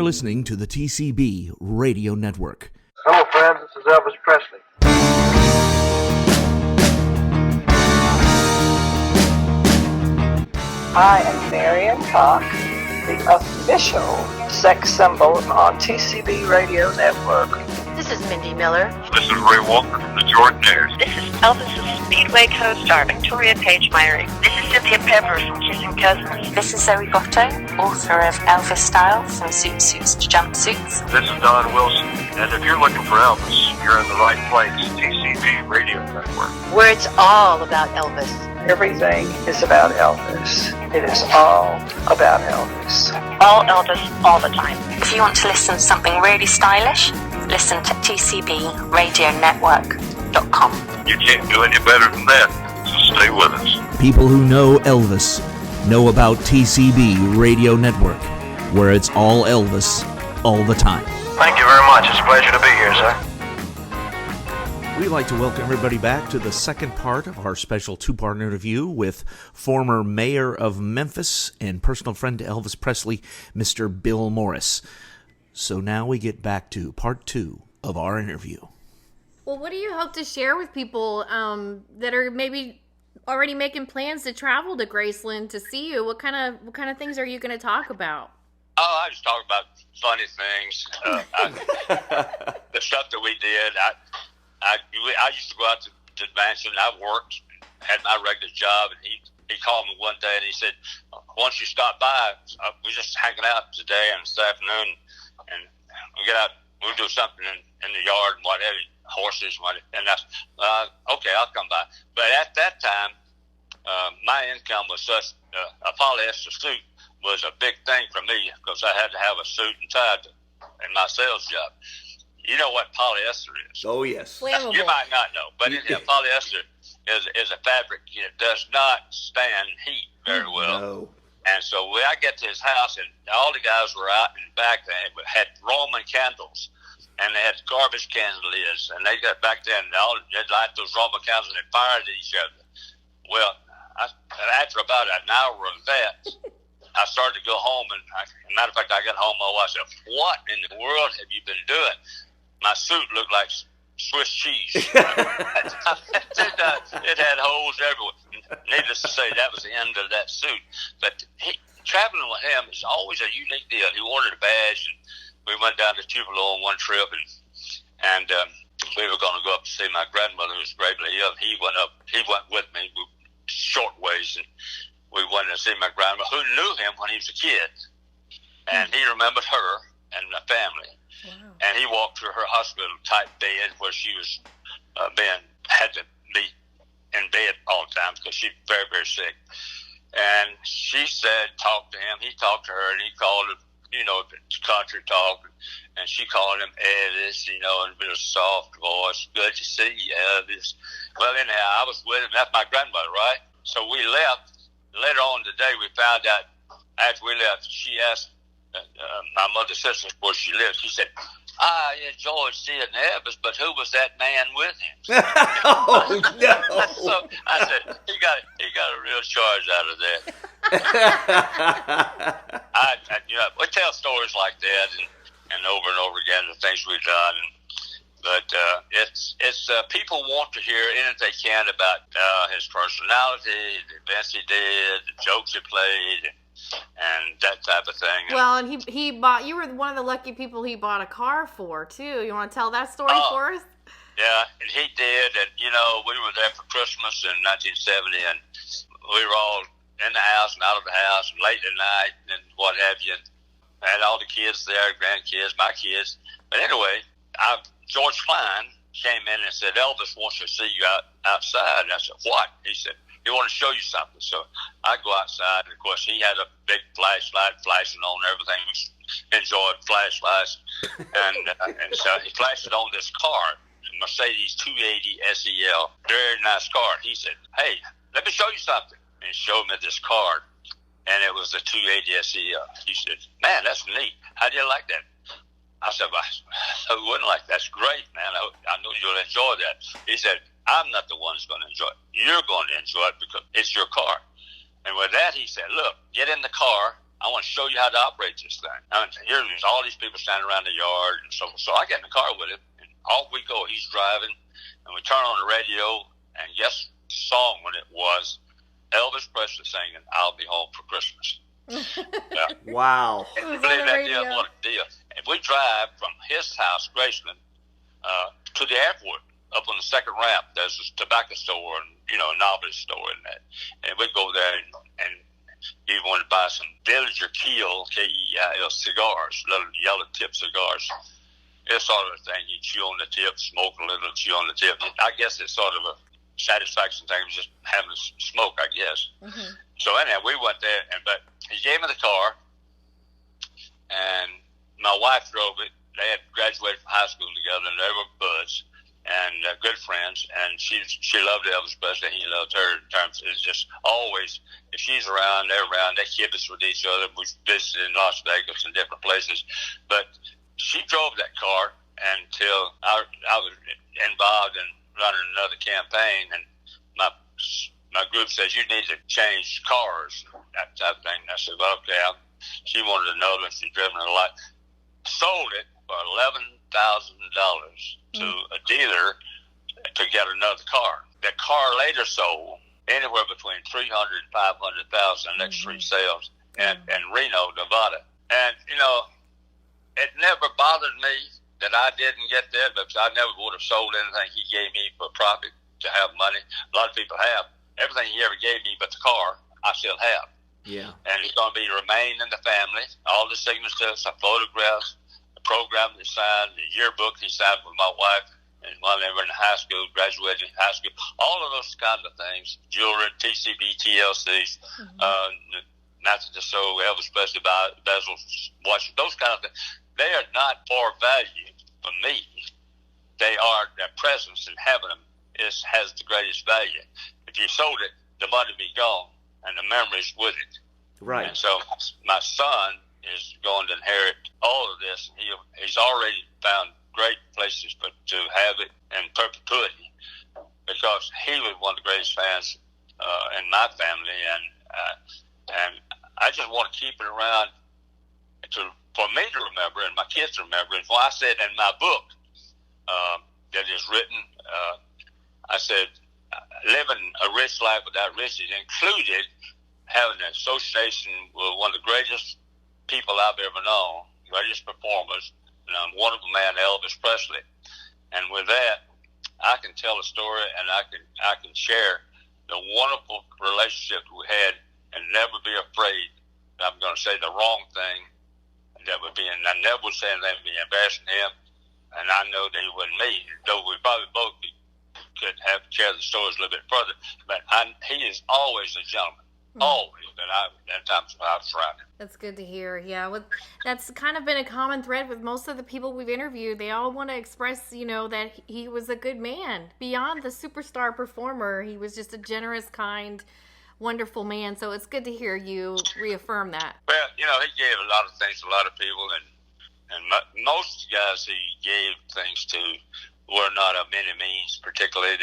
listening to the TCB Radio Network. Hello, friends. This is Elvis Presley. I am Marion Cox, the official sex symbol on TCB Radio Network. This is Mindy Miller. This is Ray Walker from the Jordanaires. This is Elvis's Speedway co-star Victoria Paige Myrie. This is Cynthia Pepper from Kissing Cousins. This is Zoe Botto, author of Elvis Style, From Suit Suits to Jumpsuits. This is Don Wilson, and if you're looking for Elvis, you're in the right place, TCB Radio Network. Where it's all about Elvis. Everything is about Elvis. It is all about Elvis. All Elvis, all the time. If you want to listen to something really stylish, listen to tcbradionetwork.com. You can't do any better than that, so stay with us. People who know Elvis know about TCB Radio Network, where it's all Elvis, all the time. Thank you very much. It's a pleasure to be here, sir. We'd like to welcome everybody back to the second part of our special two-part interview with former Mayor of Memphis and personal friend to Elvis Presley, Mr. Bill Morris. So now we get back to part two of our interview. Well, what do you hope to share with people that are maybe already making plans to travel to Graceland to see you? What kind of things are you going to talk about? Oh, I just talk about funny things. The stuff that we did. I used to go out to the mansion. I worked, had my regular job, and he called me one day and he said, "Once you stop by, we're just hanging out today and this afternoon, and we get out, we'll do something in the yard and whatever, horses and whatever." And I said, "Okay, I'll come by." But at that time, my income was such a polyester suit was a big thing for me because I had to have a suit and tie in my sales job. You know what polyester is? Oh, yes. Flammable. You might not know, but polyester is a fabric. It does not stand heat very well. No. And so when I get to his house, and all the guys were out in the back, they had Roman candles, and they had garbage can lids, and they got back there, and they'd light those Roman candles, and they fired at each other. Well, after about an hour of that, I started to go home, and matter of fact, I got home, my wife said, "What in the world have you been doing?" My suit looked like Swiss cheese. It had holes everywhere. Needless to say, that was the end of that suit. But traveling with him is always a unique deal. He ordered a badge, and we went down to Tupelo on one trip, and we were going to go up to see my grandmother, who was gravely ill. He went with me, short ways, and we went to see my grandma, who knew him when he was a kid, and he remembered her and the family. Wow. And he walked to her hospital-type bed where she was had to be in bed all the time because she's very, very sick. And she said, talk to him. He talked to her, and he called him, country talk. And she called him Elvis, in a bit of soft voice. "Good to see you, Elvis." Well, anyhow, I was with him. That's my grandmother, right? So we left. Later on today, we found out after we left, she asked my mother's sister where she lived. She said, "I enjoyed seeing Elvis, but who was that man with him?" Oh, no. So I said, he got a real charge out of that. We tell stories like that and over again, the things we've done. But it's people want to hear anything they can about his personality, the events he did, the jokes he played, and that type of thing. Well, and he bought. You were one of the lucky people he bought a car for too. You want to tell that story for us? Yeah, and he did. And we were there for Christmas in 1970, and we were all in the house and out of the house, and late at night and what have you. And I had all the kids there, grandkids, my kids. But anyway, George Klein came in and said, "Elvis wants to see you outside." And I said, "What?" He said, "He wants to show you something." So I go outside, and of course he had a big flashlight flashing on everything. We enjoyed flashlights, and so he flashed it on this car, Mercedes 280 SEL, very nice car. He said, "Hey, let me show you something," and he showed me this car, and it was the 280 SEL. He said, "Man, that's neat. How do you like that?" I said, "Well, I wouldn't like that. That's great, man. I know you'll enjoy that." He said, "I'm not the one who's going to enjoy it. You're going to enjoy it because it's your car." And with that, he said, "Look, get in the car. I want to show you how to operate this thing. And here's all these people standing around the yard. And so I get in the car with him, and off we go. He's driving, and we turn on the radio, and guess the song when it was? Elvis Presley singing "I'll Be Home for Christmas." Yeah. Wow! And you believe that deal? What a deal! And we drive from his house, Graceland, to the airport. Up on the second ramp, there's a tobacco store and a novelty store in that. And we go there and he wanted to buy some Villager Keel, Keil cigars, little yellow tip cigars. It's sort of a thing you chew on the tip, smoke a little, chew on the tip. I guess it's sort of a satisfaction thing, just having a smoke, I guess. Mm-hmm. So anyhow, we went there, but he gave me the car, and my wife drove it. They had graduated from high school together, and they were buds and good friends. And she loved Elvis Presley, and he loved her. In terms, it's just always, if she's around, they're around. They kibitz with each other. We visited in Las Vegas and different places, but she drove that car until I was involved in running another campaign, and my group says, you need to change cars, that type of thing. And I said, well, okay. She wanted another one. She'd driven it a lot. Sold it for $11,000 to a dealer to get another car. The car later sold anywhere between $300,000 and $500,000 next three sales in Reno, Nevada. And, it never bothered me that I didn't get that, but I never would have sold anything he gave me for profit to have money. A lot of people have. Everything he ever gave me but the car, I still have. Yeah. And he's going to remain in the family. All the signatures, the photographs, the program he signed, the yearbook he signed with my wife, and while they were in high school, graduating high school, all of those kinds of things, jewelry, TCB, TLCs, Matthew Tissot, Elvis Presley, bezels, watches, those kind of things. They are not for value for me. They are, their presence and having them has the greatest value. If you sold it, the money would be gone and the memories with it. Right. And so my son is going to inherit all of this. He's already found great places to have it in perpetuity, because he was one of the greatest fans in my family, and I just want to keep it around for me to remember and my kids to remember. And I said in my book that is written, I said, living a rich life without riches included having an association with one of the greatest people I've ever known, greatest performers, and I'm one of them, man, Elvis Presley. And with that, I can tell a story, and I can share the wonderful relationship we had, and never be afraid that I'm going to say the wrong thing. That would be, and I never would say anything to be embarrassing him, and I know that he wouldn't me. Though we probably both could have shared the stories a little bit further, but he is always a gentleman. Always, at times I was around him. That's good to hear. Yeah, that's kind of been a common thread with most of the people we've interviewed. They all want to express, that he was a good man. Beyond the superstar performer, he was just a generous, kind, wonderful man. So it's good to hear you reaffirm that. Well, he gave a lot of things to a lot of people, and most guys he gave things to were not of any means, particularly.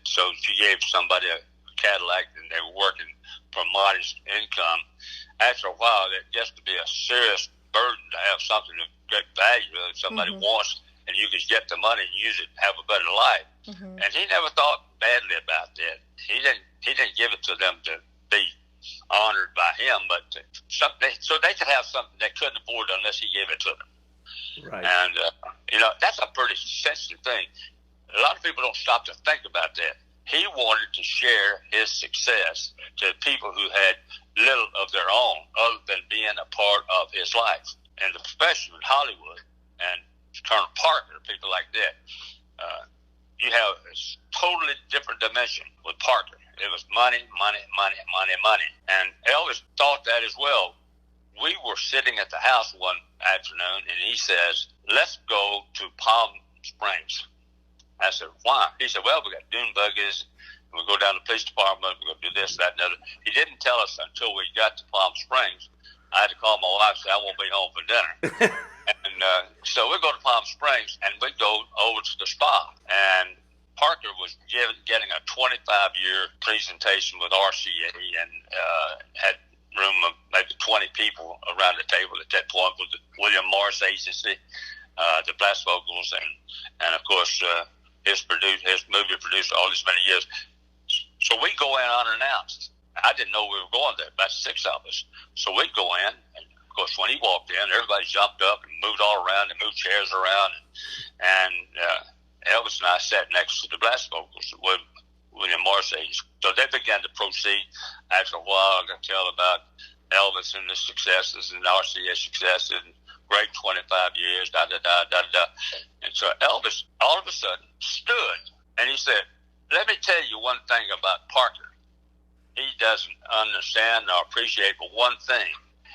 So if you gave somebody a Cadillac and they were working for modest income, after a while it gets to be a serious burden to have something of great value that somebody wants, and you can get the money and use it and have a better life. And he never thought badly about that. He didn't give it to them to be honored by him, but so they could have something they couldn't afford unless he gave it to them. Right. And that's a pretty sensitive thing. A lot of people don't stop to think about that. He wanted to share his success to people who had little of their own other than being a part of his life. And the profession in Hollywood and Colonel Parker, people like that, you have a totally different dimension with Parker. It was money, money, money, money, money. And Elvis thought that as well. We were sitting at the house one afternoon, and he says, let's go to Palm Springs. I said, why? He said, well, we got dune buggies. We'll go down to the police department. We're going to do this, that, and the other. He didn't tell us until we got to Palm Springs. I had to call my wife and say, I won't be home for dinner. And so we go to Palm Springs, and we go over to the spa. And Parker was getting a 25-year presentation with RCA and had room of maybe 20 people around the table at that point with the William Morris Agency, the Blast Vocals, and of course his movie producer all these many years. So we go in unannounced. I didn't know we were going there, about 6 of us. So we go in, and of course when he walked in, everybody jumped up and moved all around and moved chairs around, and Elvis and I sat next to the Blast Vocals with William Morris Agency. So they began to proceed. After a while, I got to tell about Elvis and the successes and RCA successes and great 25 years, da-da-da. And so Elvis all of a sudden stood and he said, let me tell you one thing about Parker. He doesn't understand or appreciate but one thing,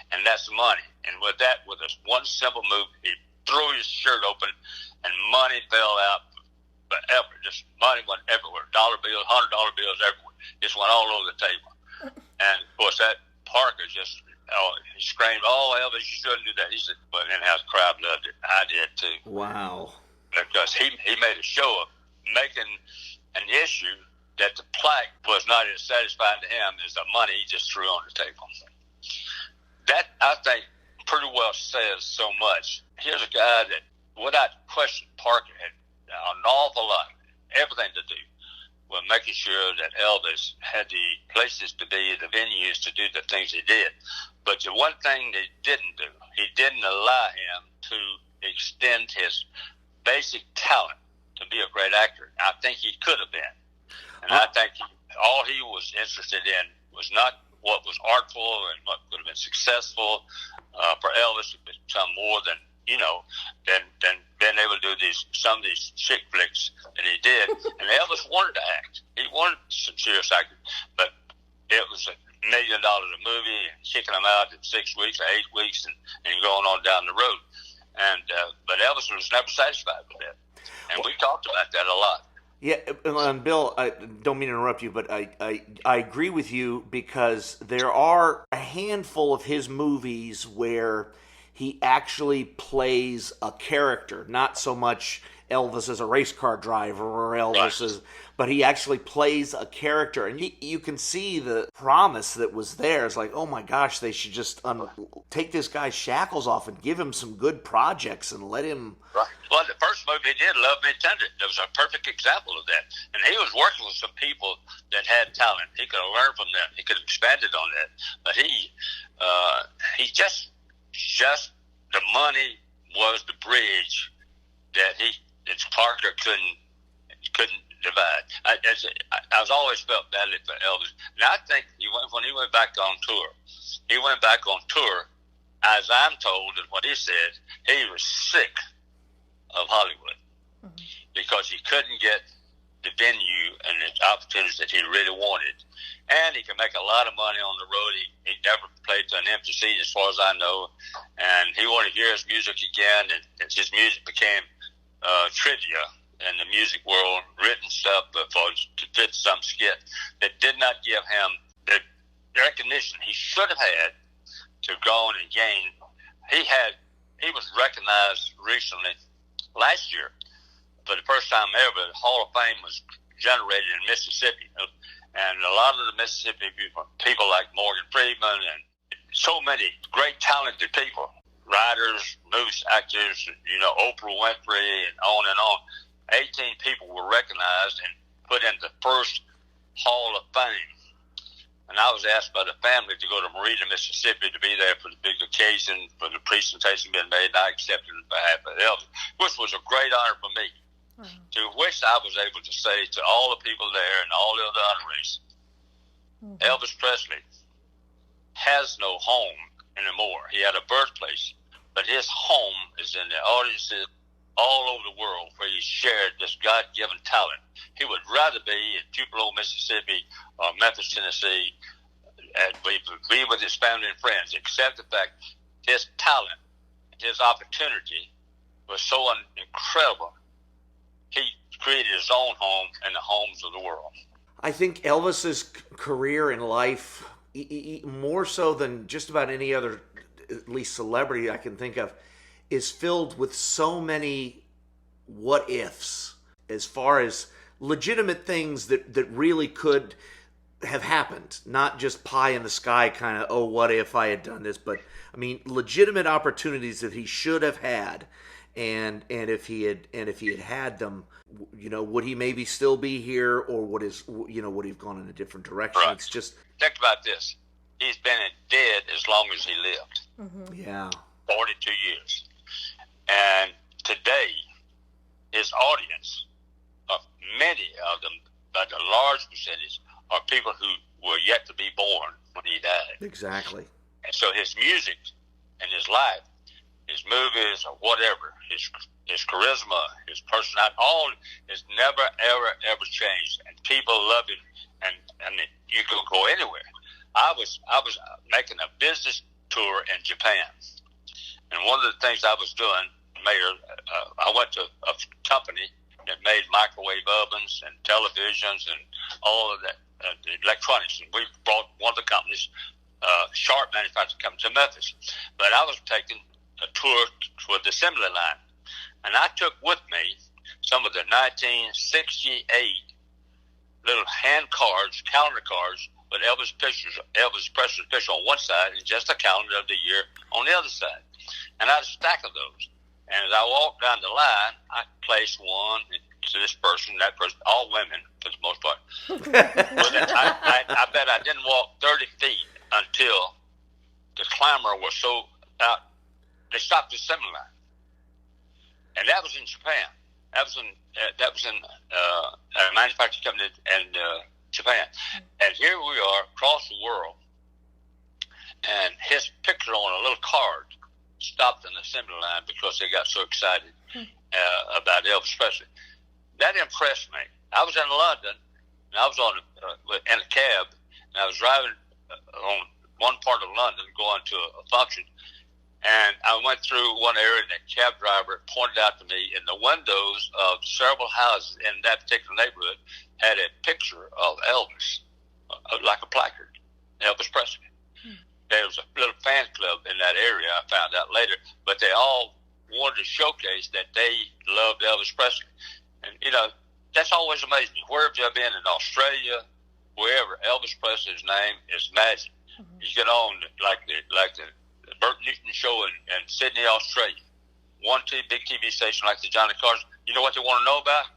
and that's money. And with that, with this one simple move, he threw his shirt open and money fell out. But just money went everywhere. Dollar bills, $100 bills everywhere. Just went all over the table. And of course, that Parker just he screamed, "Oh, Elvis, you shouldn't do that." He said, "But anyhow, the crowd loved it. I did too." Wow. Because he made a show of making an issue that the plaque was not as satisfying to him as the money he just threw on the table. That, I think, pretty well says so much. Here's a guy that, without question, Parker had an awful lot, everything to do with making sure that Elvis had the places to be, the venues to do the things he did. But the one thing they didn't do, he didn't allow him to extend his basic talent to be a great actor. I think he could have been. And I think all he was interested in was not what was artful and what could have been successful for Elvis to become more than being able to do some of these chick flicks that he did. And Elvis wanted to act. He wanted some serious acting, but it was $1 million a movie and kicking them out in 6 weeks or 8 weeks and going on down the road. And but Elvis was never satisfied with that. And we talked about that a lot. Yeah, and Bill, I don't mean to interrupt you, but I agree with you because there are a handful of his movies where he actually plays a character, not so much Elvis as a race car driver or Elvis as, but he actually plays a character, and you can see the promise that was there. It's like, oh my gosh, they should just take this guy's shackles off and give him some good projects and let him. Right. Well, the first movie he did, Love Me Tender, that was a perfect example of that. And he was working with some people that had talent. He could have learned from them. He could have expanded on that. But he just the money was the bridge that Parker couldn't divide. I was always felt badly for Elvis. Now I think when he went back on tour, as I'm told and what he said, he was sick of Hollywood because he couldn't get the venue and the opportunities that he really wanted. And he could make a lot of money on the road. He never played to an empty seat as far as I know. And he wanted to hear his music again. And his music became trivia in the music world, written stuff to fit some skit that did not give him the recognition he should have had to go on and gain. He was recognized recently, last year, for the first time ever. The Hall of Fame was generated in Mississippi. And a lot of the Mississippi people like Morgan Freeman and so many great talented people, writers, movie actors, Oprah Winfrey and on. 18 people were recognized and put in the first Hall of Fame. And I was asked by the family to go to Marina, Mississippi to be there for the big occasion, for the presentation being made, and I accepted it on behalf of Elvis, which was a great honor for me. To which I was able to say to all the people there and all the other honorees, Elvis Presley has no home anymore. He had a birthplace, but his home is in the audiences all over the world where he shared this God-given talent. He would rather be in Tupelo, Mississippi, or Memphis, Tennessee, and be with his family and friends, except the fact his talent, his opportunity was so incredible. He created his own home and the homes of the world. I think Elvis's career in life, more so than just about any other, at least celebrity I can think of, is filled with so many what ifs as far as legitimate things that really could have happened, not just pie in the sky kind of, oh, what if I had done this, but I mean legitimate opportunities that he should have had, and if he had them, would he maybe still be here, or would he have gone in a different direction? Right. It's just think about this. He's been dead as long as he lived. Mm-hmm. Yeah, 42 years, and today his audience, many of them, but a large percentage, are people who were yet to be born when he died. exactly. And so his music and his life, his movies or whatever, his charisma, his personality, all has never, ever changed. And people love him, and you can go anywhere. I was making a business tour in Japan, and one of the things I was doing, Mayor, I went to a company that made microwave ovens and televisions and all of that, the electronics. And we brought one of the companies, Sharp Manufacturing Company, to Memphis. But I was taking a tour with the assembly line, and I took with me some of the 1968 little hand cards, calendar cards, with Elvis Presley's picture on one side and just a calendar of the year on the other side. And I had a stack of those. And as I walked down the line, I placed one to this person, that person, all women for the most part. But I bet I didn't walk 30 feet until the clamor was so out. They stopped the assembly line, and that was in Japan. That was in a manufacturing company in Japan. And here we are across the world, and his picture on a little card stopped an assembly line because they got so excited about Elvis Presley. That impressed me. I was in London, and I was in a cab, and I was driving on one part of London going to a function, and I went through one area, and the cab driver pointed out to me in the windows of several houses in that particular neighborhood had a picture of Elvis, like a placard, Elvis Presley. There was a little fan club in that area, I found out later, but they all wanted to showcase that they loved Elvis Presley. And, that's always amazing. Wherever you've been, in Australia, wherever, Elvis Presley's name is magic. Mm-hmm. You get on like the Burt Newton show in Sydney, Australia. Big TV station like the Johnny Carson. You know what they want to know about?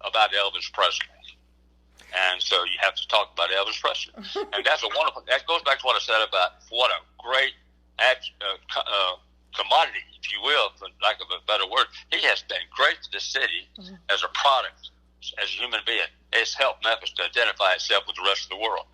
About Elvis Presley. And so you have to talk about Elvis Presley. And that's that goes back to what I said about what a great commodity, if you will, for lack of a better word. He has been great to the city as a product, as a human being. It's helped Memphis to identify itself with the rest of the world.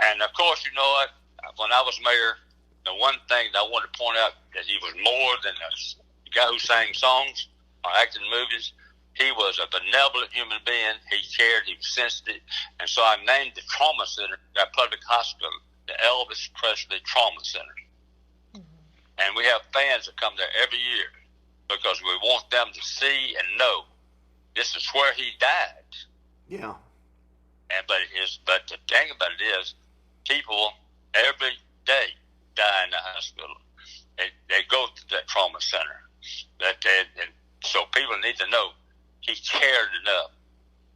And of course, you know what? When I was mayor, the one thing that I wanted to point out that he was more than a guy who sang songs or acted in movies. He was a benevolent human being. He cared. He was sensitive. And so I named the trauma center, that public hospital, the Elvis Presley Trauma Center. Mm-hmm. And we have fans that come there every year because we want them to see and know this is where he died. Yeah. But the thing about it is, people every day die in the hospital. They go to that trauma center. And so people need to know he cared enough.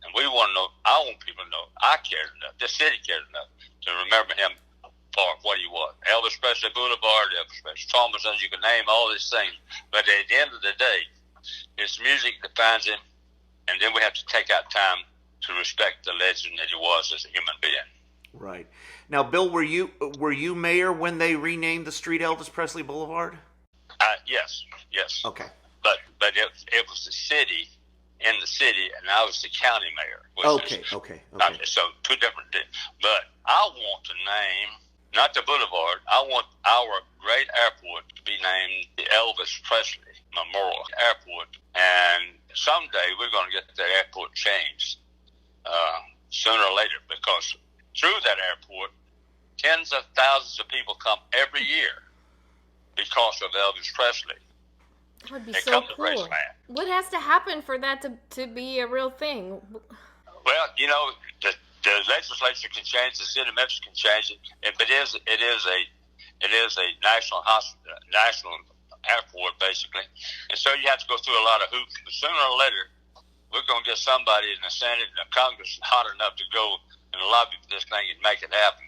And we want to know, I want people to know, I cared enough, this city cared enough to remember him for what he was. Elvis Presley Boulevard, Elvis Presley Trauma Center, you can name all these things. But at the end of the day, it's music defines him, and then we have to take out time to respect the legend that he was as a human being. Right. Now, Bill, were you mayor when they renamed the street Elvis Presley Boulevard? Yes. Okay. But it was the city, in the city, and I was the county mayor. Okay. So two different things. But I want to name, not the boulevard, I want our great airport to be named the Elvis Presley Memorial Airport. And someday we're going to get the airport changed sooner or later, because through that airport, tens of thousands of people come every year because of Elvis Presley. That would be They so come to cool. Graceland. What has to happen for that to be a real thing? Well, the legislature can change, the city of Memphis can change it, but it is a national airport basically, and so you have to go through a lot of hoops. But sooner or later, we're going to get somebody in the Senate and the Congress hot enough to go and lobby for this thing and make it happen.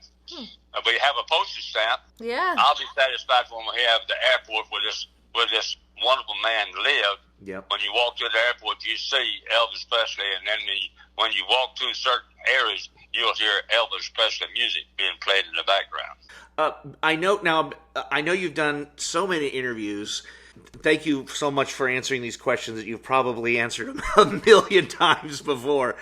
We have a postage stamp. Yeah. I'll be satisfied when we have the airport where this wonderful man lived. Yep. When you walk through the airport, you see Elvis Presley, and then when you walk through certain areas, you'll hear Elvis Presley music being played in the background. I know you've done so many interviews. Thank you so much for answering these questions that you've probably answered a million times before.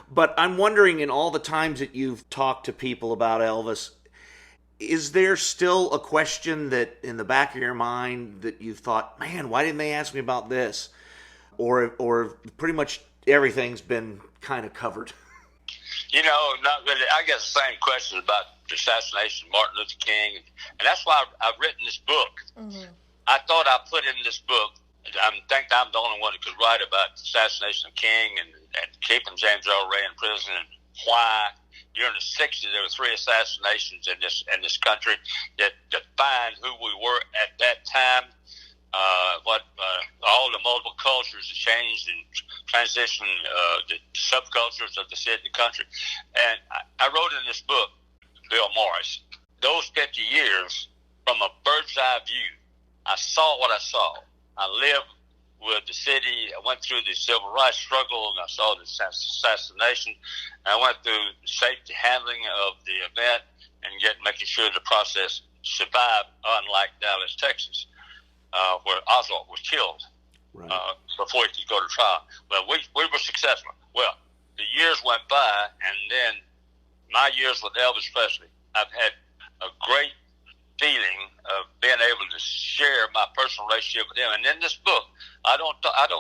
But I'm wondering, in all the times that you've talked to people about Elvis, is there still a question that in the back of your mind that you've thought, man, why didn't they ask me about this? Or pretty much everything's been kind of covered? Not really. I get the same questions about the assassination of Martin Luther King, and that's why I've written this book. Mm-hmm. I thought I put in this book, I think I'm the only one that could write about the assassination of King and keeping James Earle Ray in prison, and why during the 60s there were 3 assassinations in this country that defined who we were at that time. All the multiple cultures have changed and transitioned the subcultures of the city and the country. And I wrote in this book, Bill Morris, those 50 years from a bird's eye view. I saw what I saw. I lived with the city. I went through the civil rights struggle, and I saw the assassination. I went through the safety handling of the event and making sure the process survived, unlike Dallas, Texas, where Oswald was killed before he could go to trial. But we were successful. Well, the years went by, and then my years with Elvis Presley, I've had a great feeling of being able to share my personal relationship with him. And in this book, I don't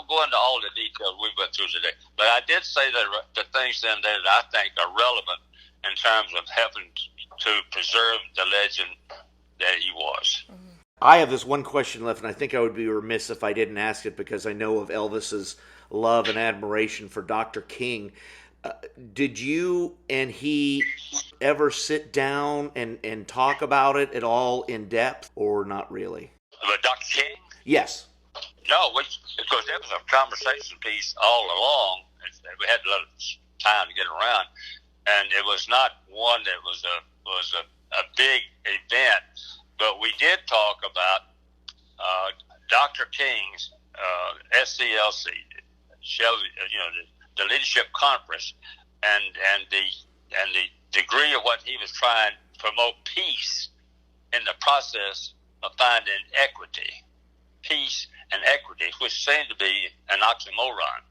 go into all the details we went through today, but I did say that the things in there that I think are relevant in terms of helping to preserve the legend that he was. I have this one question left, and I think I would be remiss if I didn't ask it, because I know of Elvis's love and admiration for Dr. King. Did you and he ever sit down and talk about it at all in depth, or not really? About Dr. King? Yes. No, because there was a conversation piece all along. We had a lot of time to get around, and it was not one that was a big event. But we did talk about Dr. King's SCLC, the leadership conference, and the degree of what he was trying to promote peace in the process of finding equity, peace and equity, which seemed to be an oxymoron.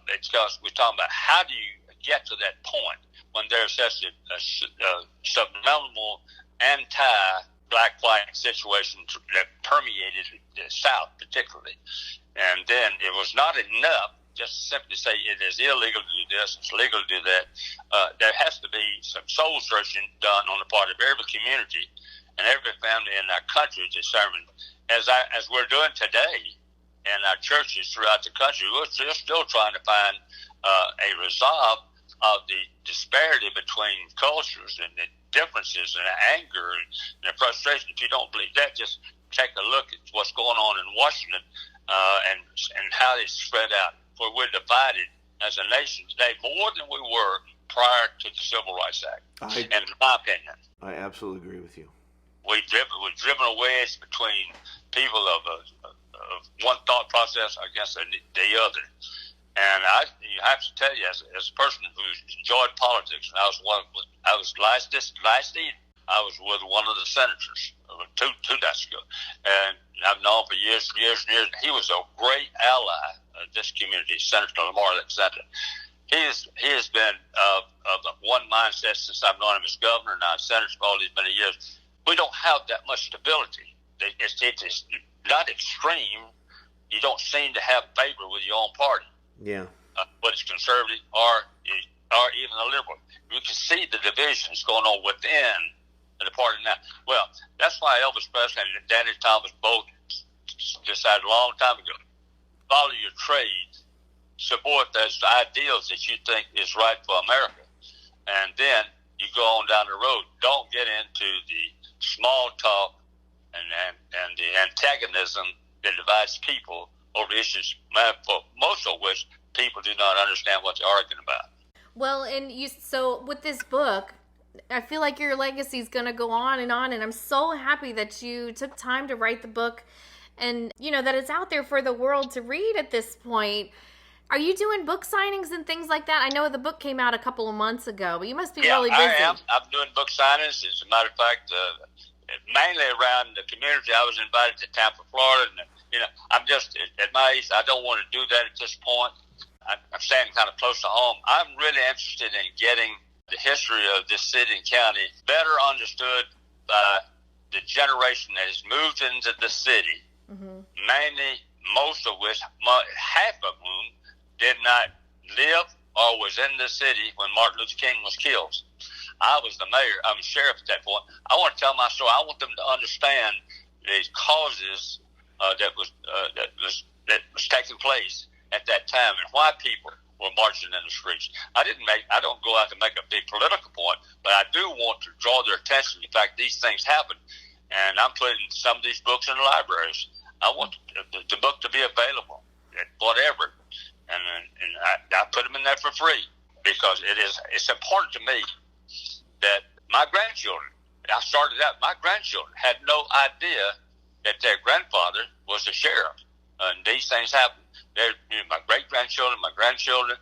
Because we're talking about how do you get to that point when there's such a subliminal anti-black-white situation that permeated the South particularly. And then it was not enough just simply say it is illegal to do this, it's legal to do that. There has to be some soul searching done on the part of every community and every family in our country to determine, as we're doing today in our churches throughout the country, we're still trying to find a resolve of the disparity between cultures and the differences and the anger and the frustration. If you don't believe that, just take a look at what's going on in Washington and how it's spread out. For we're divided as a nation today more than we were prior to the Civil Rights Act, in my opinion. I absolutely agree with you. We've driven a wedge between people of one thought process against the other. And I have to tell you, as a person who enjoyed politics, and I was last evening, I was with one of the senators two nights ago, and I've known for years and years and years. He was a great ally of this community, Senator Lamar Alexander. He has been of one mindset since I've known him as governor and now senator for all these many years. We don't have that much stability. It's not extreme. You don't seem to have favor with your own party. Yeah. Whether it's conservative or even a liberal. You can see the divisions going on within the party now. Well, that's why Elvis Presley and Danny Thomas both decided a long time ago, follow your trade, support those ideals that you think is right for America, and then you go on down the road. Don't get into the small talk and the antagonism that divides people over issues, most of which people do not understand what they're arguing about. Well, so with this book, I feel like your legacy is going to go on, and I'm so happy that you took time to write the book, and that it's out there for the world to read at this point. Are you doing book signings and things like that? I know the book came out a couple of months ago, but you must be really busy. I am. I'm doing book signings. As a matter of fact, mainly around the community. I was invited to Tampa, Florida, and I'm just at my age. I don't want to do that at this point. I'm staying kind of close to home. I'm really interested in getting the history of this city and county better understood by the generation that has moved into the city, mainly most of which, half of whom did not live or was in the city when Martin Luther King was killed. I was the mayor. I'm sheriff at that point. I want to tell my story. I want them to understand the causes that was taking place at that time and why people were marching in the streets. I don't go out to make a big political point, but I do want to draw their attention to the fact these things happen. And I'm putting some of these books in the libraries. I want the book to be available at whatever, and I put them in there for free because it's important to me that my grandchildren. I started out. My grandchildren had no idea that their grandfather was a sheriff, and these things happen. They're my great-grandchildren, my grandchildren,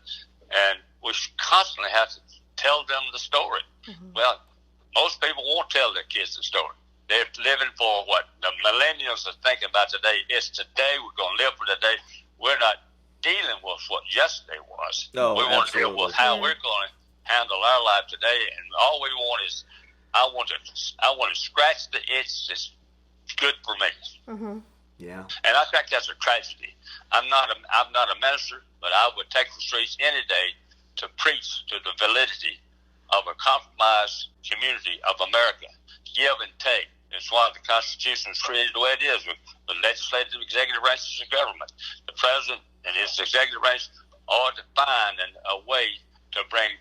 and we constantly have to tell them the story. Well, most people won't tell their kids the story. They're living for what the millennials are thinking about today. It's today. We're going to live for today. We're not dealing with what yesterday was. No, we want to deal with how we're going to handle our life today, and all we want is I want to scratch the itch that's good for me. Yeah, and I think that's a tragedy. I'm not a minister, but I would take the streets any day to preach to the validity of a compromised community of America. Give and take. That's why the Constitution was created the way it is, with the legislative, executive branches of government. The president and his executive branch ought to find a way to bring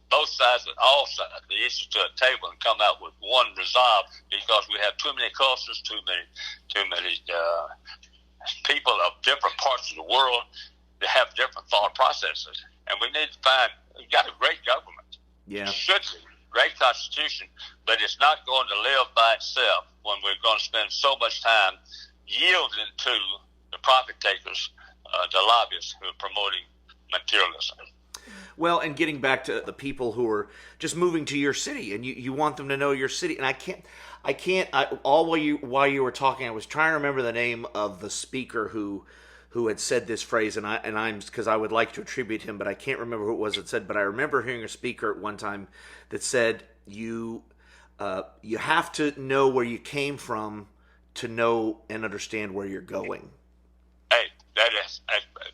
both sides and all sides of the issue to a table and come out with one resolve, because we have too many cultures, too many people of different parts of the world that have different thought processes, and we need to we've got a great government. Yeah, it should be great constitution, but it's not going to live by itself when we're going to spend so much time yielding to the profit takers, the lobbyists who are promoting materialism. Well, and getting back to the people who are just moving to your city, and you want them to know your city, and while you were talking, I was trying to remember the name of the speaker who had said this phrase, and I'm because I would like to attribute him, but I can't remember who it was that said. But I remember hearing a speaker at one time that said you have to know where you came from to know and understand where you're going. Hey, that has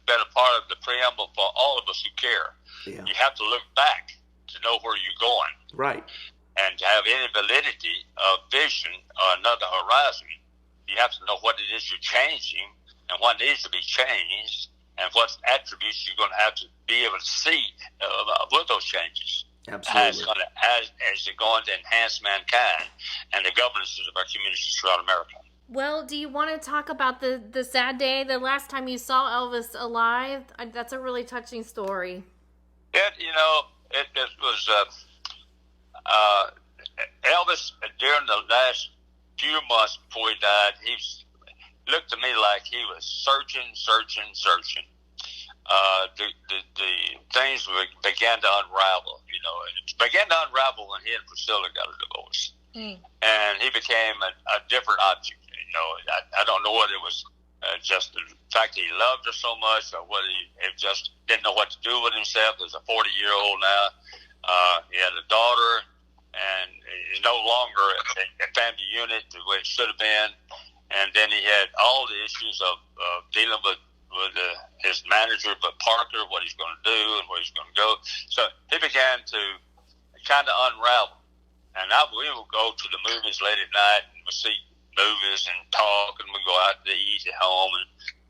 been a part of the preamble for all of us who care. Yeah. You have to look back to know where you're going. Right. And to have any validity of vision or another horizon, you have to know what it is you're changing and what needs to be changed and what attributes you're going to have to be able to see with those changes. Absolutely. As it's going to enhance mankind and the governances of our communities throughout America. Well, do you want to talk about the sad day, the last time you saw Elvis alive? That's a really touching story. It was Elvis, during the last few months before he died, he looked to me like he was searching. The things began to unravel, It began to unravel when he and Priscilla got a divorce. And he became a different object. I don't know whether it was just the fact that he loved her so much, or whether he just didn't know what to do with himself. He's a 40-year-old now. He had a daughter, and he's no longer a family unit the way it should have been. And then he had all the issues of dealing with his manager, but Parker, what he's going to do and where he's going to go. So he began to kind of unravel. And we would go to the movies late at night, and we'd see movies and talk, and we'd go out to eat at home,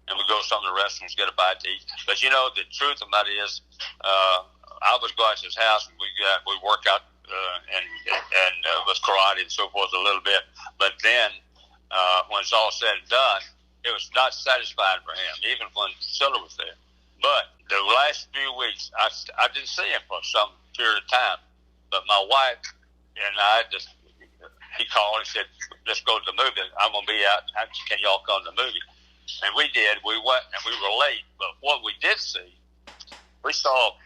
and we'd go to some of the restaurants, get a bite to eat. But the truth about it is, I would go out to his house, and we work out and with karate and so forth a little bit. But then, when it's all said and done, it was not satisfying for him, even when Priscilla was there. But the last few weeks, I didn't see him for some period of time. But my wife and I he called and said, let's go to the movie. I'm going to be out. Can y'all come to the movie? And we did. We went, and we were late. But what we did see, we saw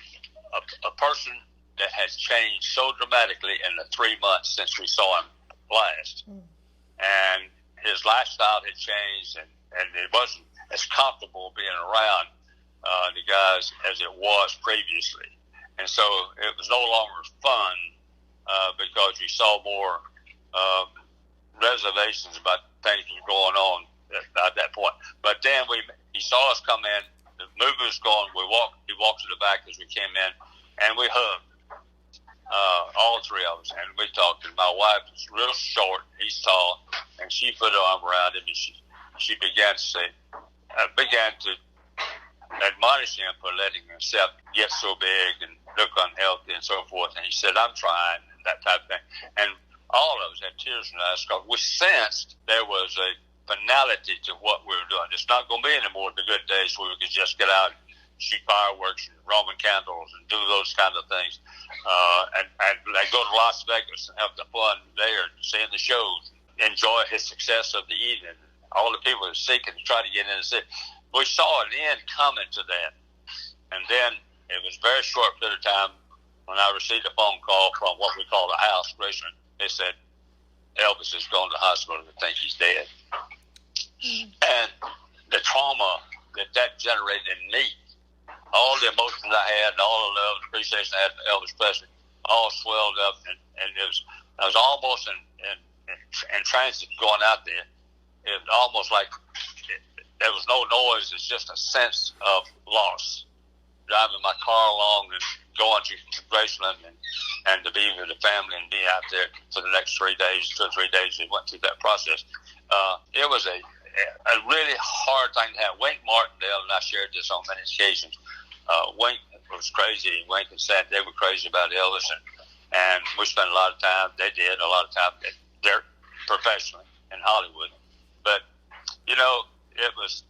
a person that has changed so dramatically in the 3 months since we saw him last. And his lifestyle had changed, and it wasn't as comfortable being around the guys as it was previously. And so it was no longer fun because you saw more reservations about things that were going on at that point. But then he saw us come in. The movie was going. He walked to the back as we came in, and we hugged. All three of us, and we talked. And my wife was real short. He's tall, and she put her arm around him, and she began to admonish him for letting himself get so big and look unhealthy and so forth. And he said, "I'm trying," and that type of thing. And all of us had tears in our eyes because we sensed there was a finality to what we were doing. It's not going to be any more of the good days where we could just get out and shoot fireworks and Roman candles and do those kind of things, and go to Las Vegas and have the fun there, seeing the shows, enjoy his success of the evening. All the people are seeking to try to get in the city. We saw an end coming to that, and then it was a very short period of time when I received a phone call from what we call the house, Graceland. They said, Elvis is going to the hospital. They think he's dead. And the trauma that generated in me, all the emotions I had, all the love and appreciation I had for Elvis Presley, all swelled up, and I was almost in transit going out there. It was almost like there was no noise. It's just a sense of loss. Driving my car along and going to Graceland and to be with the family and be out there for the next 3 days, 2 or 3 days. We went through that process. It was a really hard thing to have. Wink Martindale, and I shared this on many occasions. Wink was crazy. Wink and Sat, they were crazy about Elvis, and we spent a lot of time. They did a lot of time there professionally in Hollywood, but it was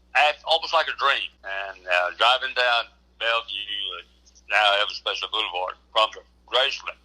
almost like a dream. And driving down Bellevue, now Elvis Boulevard, from the Graceland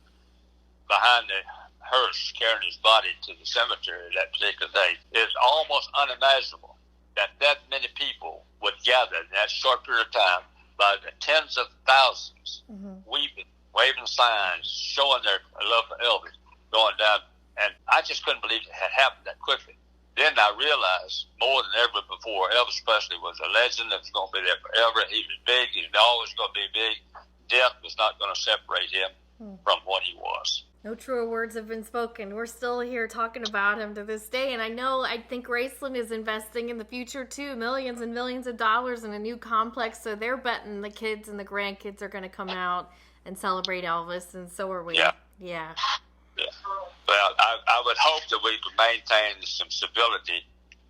behind the hearse carrying his body to the cemetery that particular day, is almost unimaginable that many people would gather in that short period of time, by the tens of thousands, weeping, waving signs, showing their love for Elvis, going down. And I just couldn't believe it had happened that quickly. Then I realized more than ever before, Elvis Presley was a legend that was going to be there forever. He was big. He was always going to be big. Death was not going to separate him from what he was. No truer words have been spoken. We're still here talking about him to this day. And I think Graceland is investing in the future too. Millions and millions of dollars in a new complex. So they're betting the kids and the grandkids are going to come out and celebrate Elvis. And so are we. Yeah. Yeah. Well, I would hope that we could maintain some stability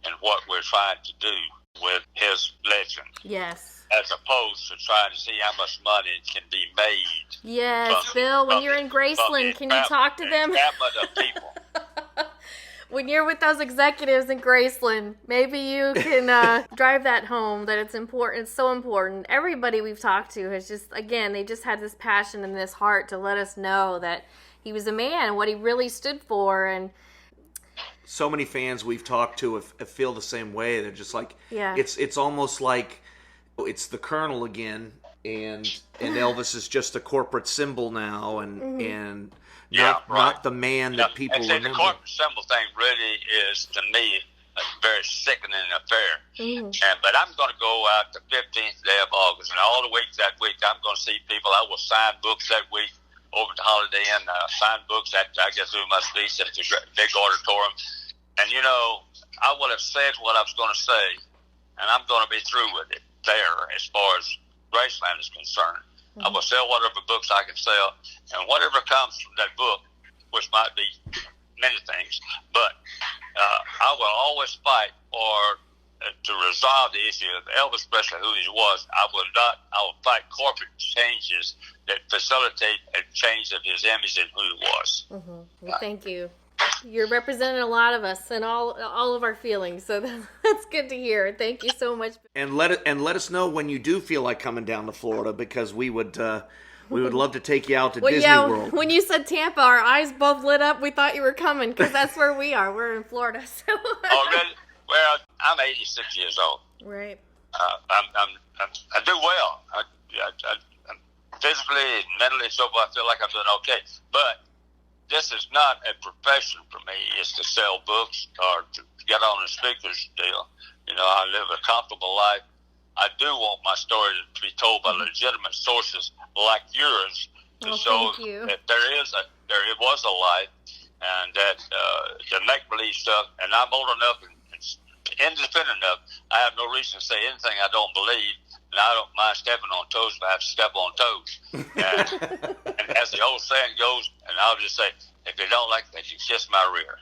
in what we're trying to do with his legend. Yes. As opposed to trying to see how much money can be made. Yes, Bill, when you're in Graceland, can you talk to them? Of people. When you're with those executives in Graceland, maybe you can drive that home, that it's important. It's so important. Everybody we've talked to has just, again, they just had this passion and this heart to let us know that he was a man, what he really stood for. And so many fans we've talked to feel the same way. They're just like, yeah. It's almost like it's the Colonel again, and Elvis is just a corporate symbol now, and not the man that people remember. The corporate symbol thing really is, to me, a very sickening affair. But I'm going to go out the 15th day of August, and all the week that week, I'm going to see people. I will sign books that week over at the Holiday Inn. Sign books at, I guess, through my speech at the big auditorium. And, I would have said what I was going to say, and I'm going to be through with it there as far as Graceland is concerned. I will sell whatever books I can sell, and whatever comes from that book, which might be many things, but I will always fight to resolve the issue of Elvis Presley, who he was. I will fight corporate changes that facilitate a change of his image and who he was. Well, thank you. You're representing a lot of us and all of our feelings, so that's good to hear. Thank you so much. And let us know when you do feel like coming down to Florida, because we would love to take you out to Disney World. When you said Tampa, our eyes both lit up. We thought you were coming because that's where we are. We're in Florida. So. Oh, really? Well, I'm 86 years old. Right. I do well. I'm physically and mentally, so far, I feel like I'm doing okay. But this is not a profession for me. It's to sell books or to get on the speaker's deal. You know, I live a comfortable life. I do want my story to be told by legitimate sources like yours to show that it was a life, and that the make-believe stuff, and I'm old enough and independent enough, I have no reason to say anything I don't believe, and I don't mind stepping on toes if I have to step on toes. And as the old saying goes, and I'll just say, if they don't like it, they can kiss my rear.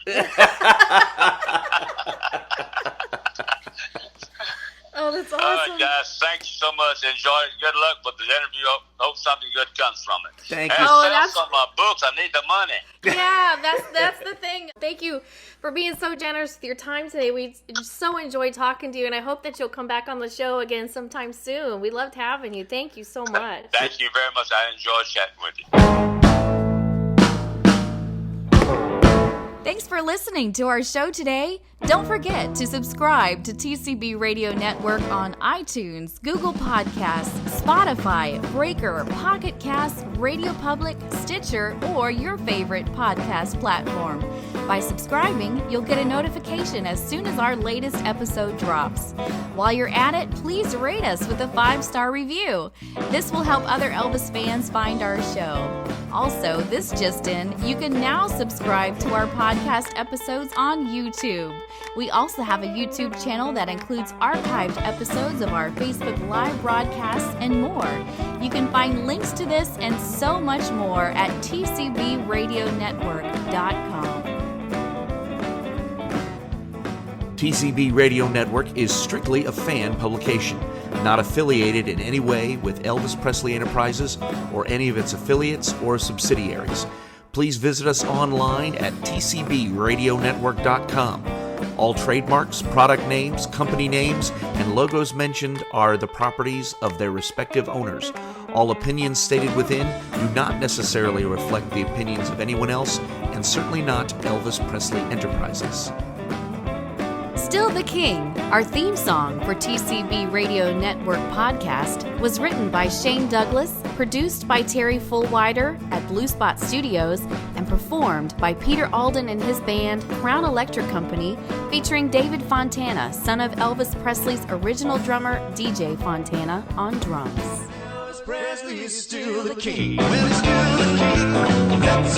Oh, that's awesome. All right, guys, thank you so much. Enjoy it. Good luck with the interview. Hope something good comes from it. Thank you. Sell some of my books. I need the money. Yeah, that's the thing. Thank you for being so generous with your time today. We so enjoyed talking to you, and I hope that you'll come back on the show again sometime soon. We loved having you. Thank you so much. Thank you very much. I enjoyed chatting with you. Thanks for listening to our show today. Don't forget to subscribe to TCB Radio Network on iTunes, Google Podcasts, Spotify, Breaker, Pocket Casts, Radio Public, Stitcher, or your favorite podcast platform. By subscribing, you'll get a notification as soon as our latest episode drops. While you're at it, please rate us with a 5-star review. This will help other Elvis fans find our show. Also, this just in, you can now subscribe to our podcast episodes on YouTube. We also have a YouTube channel that includes archived episodes of our Facebook Live broadcasts and more. You can find links to this and so much more at tcbradionetwork.com. TCB Radio Network is strictly a fan publication, not affiliated in any way with Elvis Presley Enterprises or any of its affiliates or subsidiaries. Please visit us online at tcbradionetwork.com. All trademarks, product names, company names, and logos mentioned are the properties of their respective owners. All opinions stated within do not necessarily reflect the opinions of anyone else, and certainly not Elvis Presley Enterprises. Still the King, our theme song for TCB Radio Network podcast, was written by Shane Douglas, produced by Terry Fullwider at Blue Spot Studios, and performed by Peter Alden and his band Crown Electric Company, featuring David Fontana, son of Elvis Presley's original drummer DJ Fontana, on drums. Elvis Presley is still the king. Well, he's still the king. That's